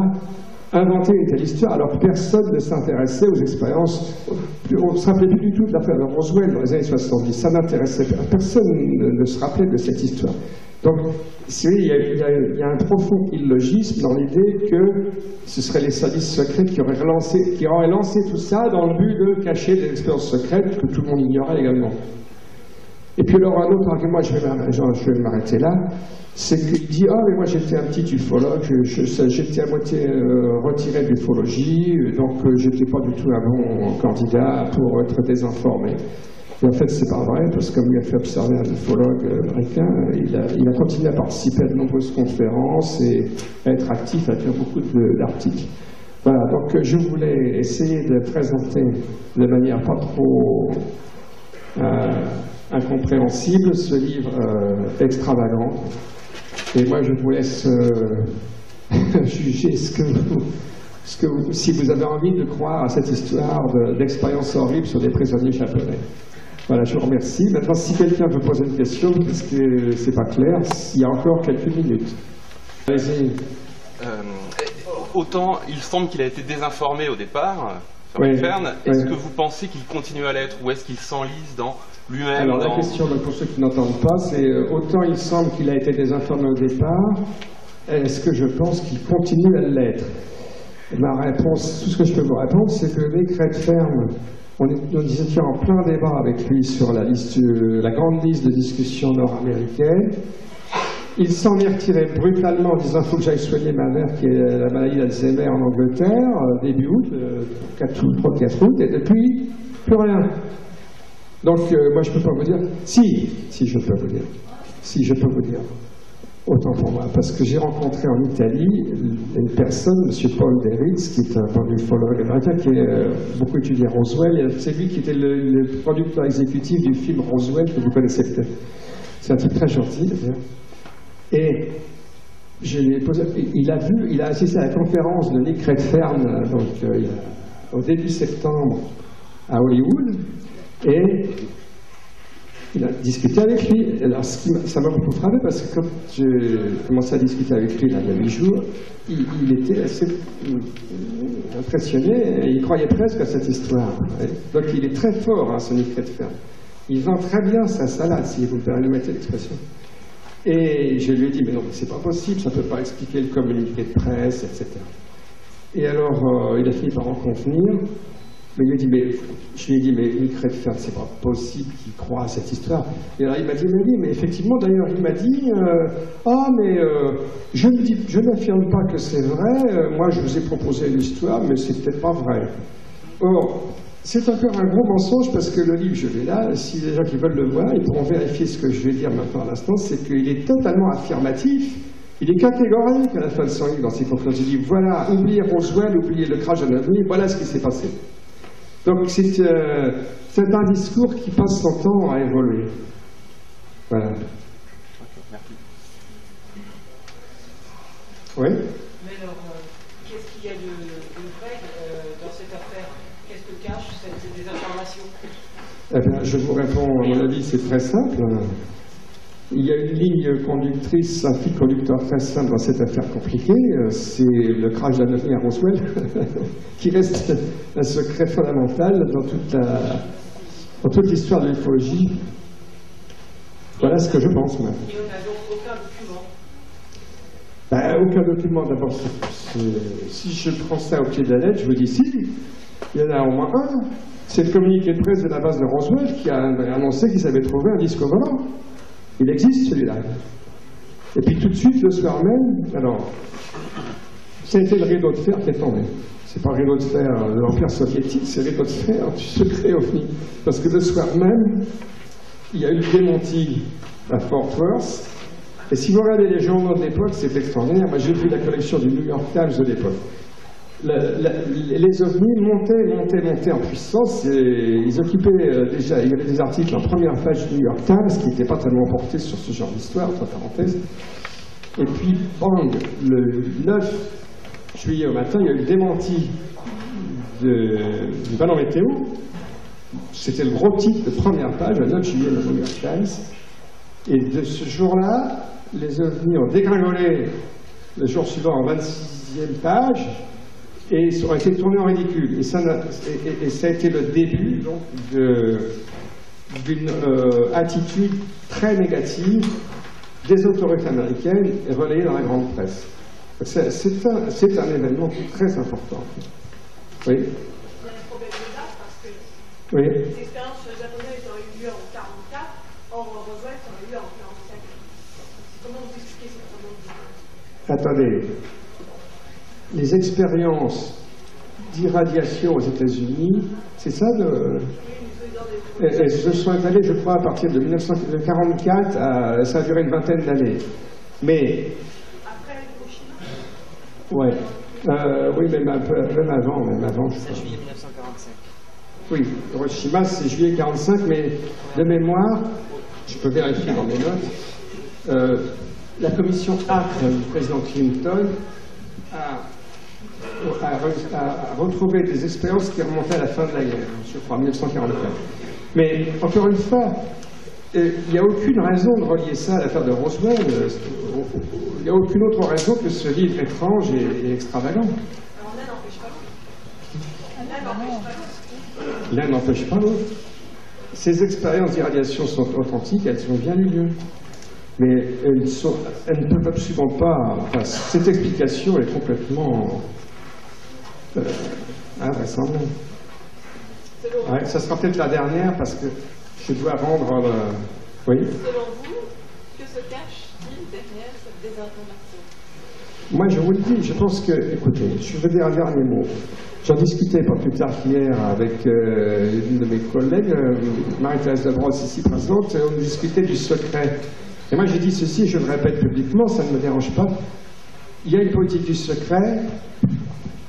Speaker 2: inventer une telle histoire alors que personne ne s'intéressait aux expériences. On ne se rappelait plus du tout de l'affaire de Roswell dans les années 70. Ça n'intéressait pas. Personne ne se rappelait de cette histoire. Donc, il y a un profond illogisme dans l'idée que ce seraient les services secrets qui auraient lancé tout ça dans le but de cacher des expériences secrètes que tout le monde ignorait également. Et puis alors un autre argument, je vais m'arrêter là, c'est qu'il dit « Ah, mais moi j'étais un petit ufologue, j'étais à moitié retiré de l'ufologie, donc j'étais pas du tout un bon candidat pour être désinformé. » Et en fait, c'est pas vrai, parce que comme il a fait observer un ufologue américain, il a continué à participer à de nombreuses conférences et à être actif, à écrire beaucoup d'articles. Voilà, donc je voulais essayer de présenter de manière pas trop incompréhensible, ce livre extravagant. Et moi, je vous laisse juger si vous avez envie de croire à cette histoire d'expérience horrible sur des prisonniers japonais. Voilà, je vous remercie. Maintenant, si quelqu'un veut poser une question, parce que c'est pas clair, il y a encore quelques minutes. Allez-y.
Speaker 3: Autant il semble qu'il a été désinformé au départ,
Speaker 2: Oui,
Speaker 3: Fern, est-ce
Speaker 2: oui.
Speaker 3: que vous pensez qu'il continue à l'être ou est-ce qu'il s'enlise dans lui-même?
Speaker 2: Alors la question, pour ceux qui n'entendent pas, c'est autant il semble qu'il a été désinformé au départ, est-ce que je pense qu'il continue à l'être? Ma réponse, tout ce que je peux vous répondre, c'est que Nick Redfern, nous étions en plein débat avec lui sur la grande liste de discussions nord-américaines. Il s'en est retiré brutalement en disant « il faut que j'aille soigner ma mère qui est la maladie d'Alzheimer en Angleterre, début août, 3-4 août, et depuis, plus rien. » Donc, moi, je ne peux pas vous dire. Si, je peux vous dire. Si, je peux vous dire. Autant pour moi. Parce que j'ai rencontré en Italie une personne, M. Paul Deritz, qui est un ufologue américain, qui est beaucoup étudié à Roswell. C'est lui qui était le producteur exécutif du film Roswell, que vous connaissez peut-être. C'est un type très gentil, d'ailleurs. Et je lui ai posé, il a assisté à la conférence de Nick Redfern au début septembre à Hollywood, et il a discuté avec lui. Alors ça m'a beaucoup frappé parce que quand j'ai commencé à discuter avec lui là, il y a 8 jours, il était assez impressionné et il croyait presque à cette histoire. Donc il est très fort, hein, ce Nick Redfern. Il vend très bien sa salade, si vous me permettez l'expression. Et je lui ai dit, mais non, mais c'est pas possible, ça ne peut pas expliquer le communiqué de presse, etc. Et alors, il a fini par en convenir, mais je lui ai dit, mais Nick Redfern, c'est pas possible qu'il croie à cette histoire. Et alors, il m'a dit, mais oui, mais effectivement, d'ailleurs, il m'a dit, je n'affirme pas que c'est vrai, moi, je vous ai proposé l'histoire, mais c'est peut-être pas vrai. Or, c'est encore un gros mensonge parce que le livre, je l'ai là, si les gens qui veulent le voir, ils pourront vérifier ce que je vais dire maintenant à l'instant, c'est qu'il est totalement affirmatif, il est catégorique à la fin de son livre dans ses conclusions. Il dit, voilà, oubliez Roswell, oubliez le crash d'un ovni, voilà ce qui s'est passé. Donc c'est un discours qui passe son temps à évoluer. Voilà. Oui?
Speaker 4: Mais alors, qu'est-ce qu'il y a de vrai dans cette affaire? Qu'est-ce que cache cette désinformation?
Speaker 2: Eh bien, je vous réponds, à mon avis, c'est très simple. Il y a une ligne conductrice, un fil conducteur très simple dans cette affaire compliquée, c'est le crash d'un ovni à Roswell, qui reste un secret fondamental dans toute l'histoire de l'ufologie. Voilà ce que je pense, moi.
Speaker 4: Et on n'a donc aucun document?
Speaker 2: Aucun document, d'abord. Si je prends ça au pied de la lettre, je vous dis si, il y en a au moins un. C'est le communiqué de presse de la base de Roswell qui a annoncé qu'ils avaient trouvé un disque volant. Il existe celui-là. Et puis tout de suite, le soir même, alors, ça a été le rideau de fer qui est tombé. C'est pas le rideau de fer de l'Empire soviétique, c'est le rideau de fer du secret OVNI. Parce que le soir même, il y a eu le démenti à Fort Worth. Et si vous regardez les journaux de l'époque, c'est extraordinaire. Moi, j'ai vu la collection du New York Times de l'époque. Les ovnis montaient en puissance et ils occupaient déjà, il y avait des articles en première page du New York Times qui n'étaient pas tellement portés sur ce genre d'histoire, entre parenthèses. Et puis, bang, le 9 juillet au matin, il y a eu le démenti du ballon météo. C'était le gros titre de première page, le 9 juillet dans le New York Times. Et de ce jour-là, les ovnis ont dégringolé le jour suivant en 26e page. Et ils ont été tournés en ridicule. Et ça a été le début d'une attitude très négative des autorités américaines et relayée dans la grande presse. C'est un événement très important. Oui.
Speaker 4: Il y a un problème de date parce que
Speaker 2: oui.
Speaker 4: les expériences japonaises auraient eu lieu en 1944, or Roswell aurait eu lieu en 1945. Comment vous expliquez ce problème de date?
Speaker 2: Attendez. Les expériences d'irradiation aux États-Unis, c'est ça elles se sont étalées, je crois, à partir de 1944, ça a duré une vingtaine d'années. Mais...
Speaker 4: Après Hiroshima?
Speaker 2: Ouais. Oui, même avant, je crois.
Speaker 5: C'est juillet 1945.
Speaker 2: Oui, Hiroshima, c'est juillet 45, mais de mémoire, je peux vérifier dans mes notes, la commission Acre du président Clinton a retrouvé des expériences qui remontaient à la fin de la guerre, je crois, 1944. Mais encore une fois, il n'y a aucune raison de relier ça à l'affaire de Roswell. Il n'y a aucune autre raison que ce livre étrange et extravagant.
Speaker 4: Alors l'un n'empêche pas l'autre.
Speaker 2: L'un n'empêche pas l'autre. Ces expériences d'irradiation sont authentiques, elles ont bien eu lieu. Mais elles ne peuvent absolument pas... Enfin, cette explication est complètement invraisemblable. Ouais, ça sera peut-être la dernière parce que je dois rendre... Oui.
Speaker 4: Selon vous, que se cache-t-il derrière cette désinformation?
Speaker 2: Moi, je vous le dis, je pense que... Écoutez, je veux dire un dernier mot. J'en discutais pas plus tard qu'hier avec une de mes collègues, Marie-Thérèse Labrosse, ici présente, et on discutait du secret. Et moi, j'ai dit ceci, je le répète publiquement, ça ne me dérange pas. Il y a une politique du secret,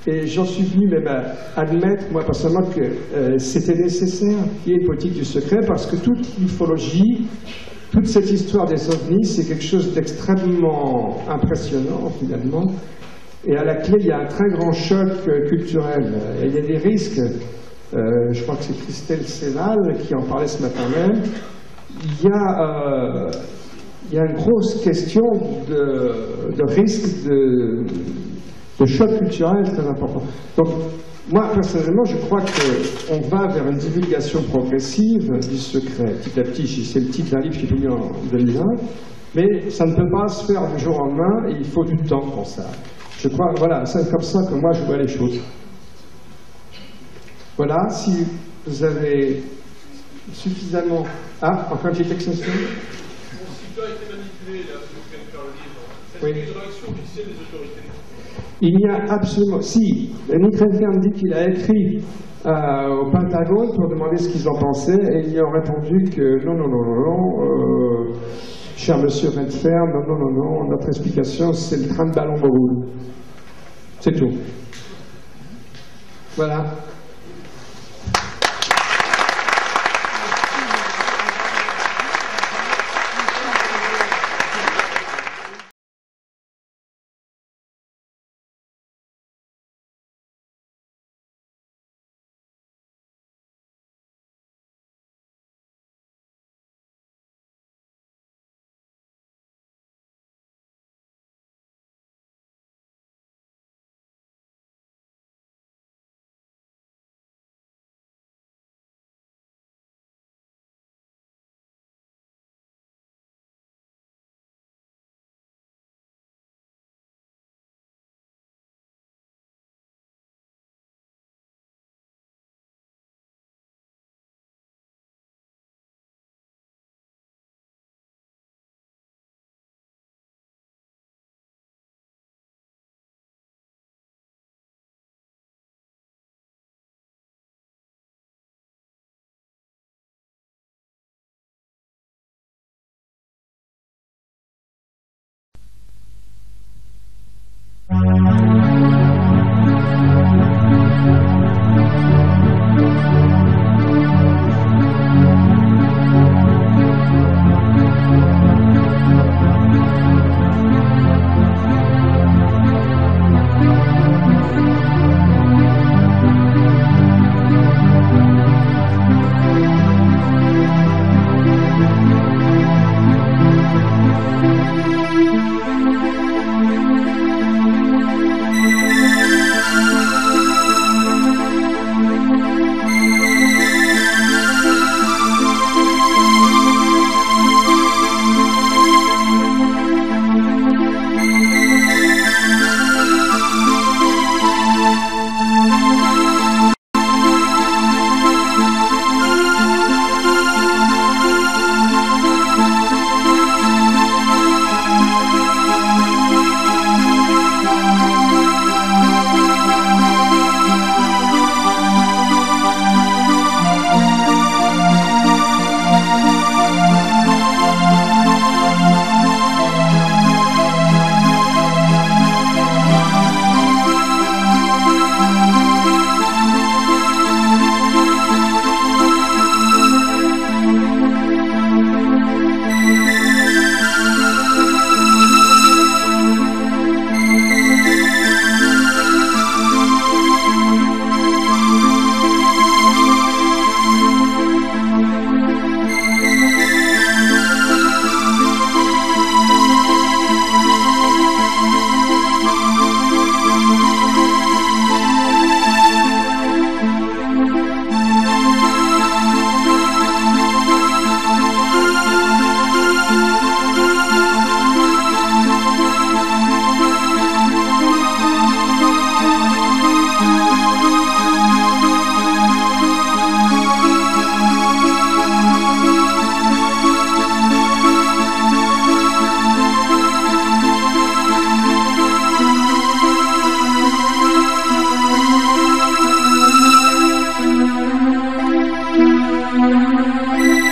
Speaker 2: et j'en suis venu même à admettre, moi personnellement, que c'était nécessaire qu'il y ait une politique du secret, parce que toute l'ufologie, toute cette histoire des ovnis, c'est quelque chose d'extrêmement impressionnant, finalement. Et à la clé, il y a un très grand choc culturel. Et il y a des risques, je crois que c'est Christelle Sénal qui en parlait ce matin même, il y a une grosse question de risque de choc culturel très important. Donc, moi, personnellement, je crois qu'on va vers une divulgation progressive du secret. Petit à petit, c'est le titre d'un livre qui est publié en 2001, mais ça ne peut pas se faire du jour au lendemain, et il faut du temps pour ça. Je crois, voilà, c'est comme ça que moi je vois les choses. Voilà, si vous avez suffisamment... Ah, encore une petite extension.
Speaker 5: Mon site a été manipulé, là, si vous venez de faire le livre. Est-ce qu'il y a une réaction officielle des autorités?
Speaker 2: Il y a absolument... Si, Nick Redfern dit qu'il a écrit au Pentagone pour demander ce qu'ils en pensaient, et ils lui ont répondu que non, cher monsieur Redfern, non, notre explication, c'est le train de ballon Mogul. C'est tout. Voilà.
Speaker 6: Thank you.